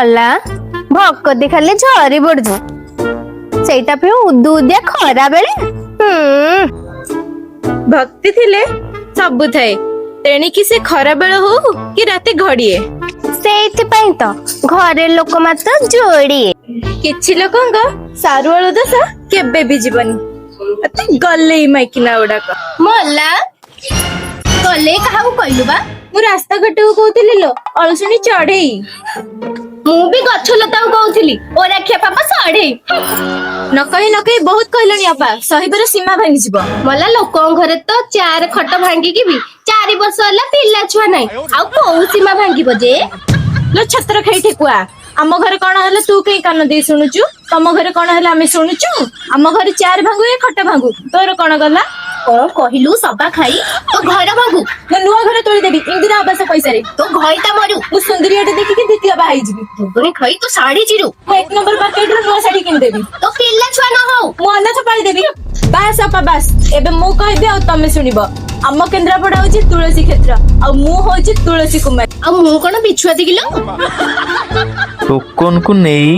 ମଲା ଭକତି ଖାଲି ଝରି ପଡୁଛୁ ସେଇଟା ପାଇଁ ଉଦୁ ଉଦିଆ ଖରା ବେଳେ ଭକ୍ତି ଥିଲେ ସବୁ ଥାଏ ତେଣିକି ସେ ଖରା ବେଳ ହଉ କି ରାତି ଘଡିଏ। ସେଇଥିପାଇଁ ତ ଘରେ ଲୋକ ମାତ୍ର ଯୋଡିଏ। କିଛି ଲୋକଙ୍କ ସାରୁଆଳ ଦଶା କେବେ ବି ଯିବନି। ଏତେ ଗଲେଇ ମାଇକିନା ଗୁଡାକ ମଲା ଗଲେ କାହାକୁ କହିଲୁ ବା? ମୁଁ ରାସ୍ତା ଘାଟକୁ କହୁଥିଲି ଲୋ ଅଳସୁଣୀ ଚଢେଇ। ମୁଁ ବି ଗଛ ଲତାକୁ କହୁଥିଲି ଓରାଖିଆ ପାପା ସଢେଇ। ନ କହି ବହୁତ କହିଲଣି ଅପା ସହିବାର ସୀମା ଭାଙ୍ଗିଯିବ। ମଲା ଲୋକଙ୍କ ଘରେ ତ ଚାର ଖଟ ଭାଙ୍ଗିକି ବି 4 ବର୍ଷ ହେଲା ପିଲା ଛୁଆ ନାହିଁ ଆଉ କୋଉ ସୀମା ଭାଙ୍ଗିବ ଯେ? ଲୋ ଛତ୍ର ଖାଇ ଠେକୁଆ ଆମ ଘରେ କଣ ହେଲେ ତୁ କାଇଁ କାନ ଦେଇ ଶୁଣୁଛୁ? ତମ ଘରେ କଣ ହେଲେ ଆମେ ଶୁଣୁଛୁ? ଆମ ଘରେ 4 ଭାଙ୍ଗୁ ଏ ଖଟ ଭାଙ୍ଗୁ ତୋର କଣ ଗଲା? କଣ କହିଲୁ ସବା ଖାଇ ତୋ ଘର ଭାଙ୍ଗୁ ମୁଁ ନୂଆ ଘରେ ତୋଳିଦେବି ଇନ୍ଦିରା ଆବାସ ପଇସାରେ। ତୋ ଘଇଟା ମରୁ ମୁଁ ସୁନ୍ଦରିଆଟେ ଦେଖିକି ଦ୍ୱିତୀୟ ବାହା ହେଇଯିବି। ତୁମେ ଖାଇ ତୋ ଶାଢୀ ଚିରୁ ମୁଁ 1 ନମ୍ବର ମାର୍କେଟରୁ ନୂଆ ଶାଢୀ କିଣିଦେବି। ତୋ ପିଲା ଛୁଆ ନ ହଉ ମୁଁ ଅନାଥ ପାଳିଦେବି। ବାସ୍ ଅପା ବାସ୍ ଏବେ ମୁଁ କହିବି ଆଉ ତମେ ଶୁଣିବ। ଆମ କେନ୍ଦ୍ରାପଡା ହଉଛି ତୁଳସୀ କ୍ଷେତ୍ର ଆଉ ମୁଁ ହଉଛି ତୁଳସୀ କୁମାରୀ। ଆଉ ମୁଁ କଣ ବିଛୁଆ ଦିକିଲ? ଟୋକନକୁ ନେଇ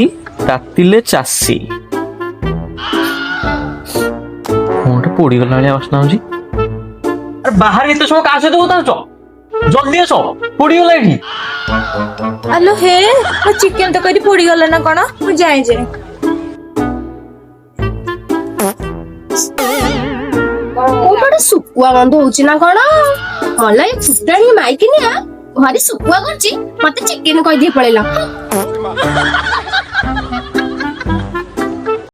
ତାତିଲେ ଚାଷୀ କଣଟା ପୋଡିଗଲା ଭଳିଆ ବାସ୍ନା ହଉଛି। ଆରେ ବାହାରେ ଏତେ ସମୟ କାହା ସହିତ କଥା ହଉଛ? ଜଲ୍ଦି ଆସ ପୋଡିଗଲା ଏଠି। ଆଲୋ ହେ ମୋ ଚିକେନ ତରକାରୀ ପୋଡିଗଲା ନା କଣ? ମୁଁ ଯାଏ ମୁଁ ଗୋଟେ ଶୁକୁଆ ଗନ୍ଧ ହଉଛି ନା କଣ? ମଲା ଏ ଫୁଟାଣି ମାଇକି ନିଆ ଘରେ ଶୁକୁଆ କରୁଛି ମତେ ଚିକେନ କହିଦେଇ ପଳେଇଲା।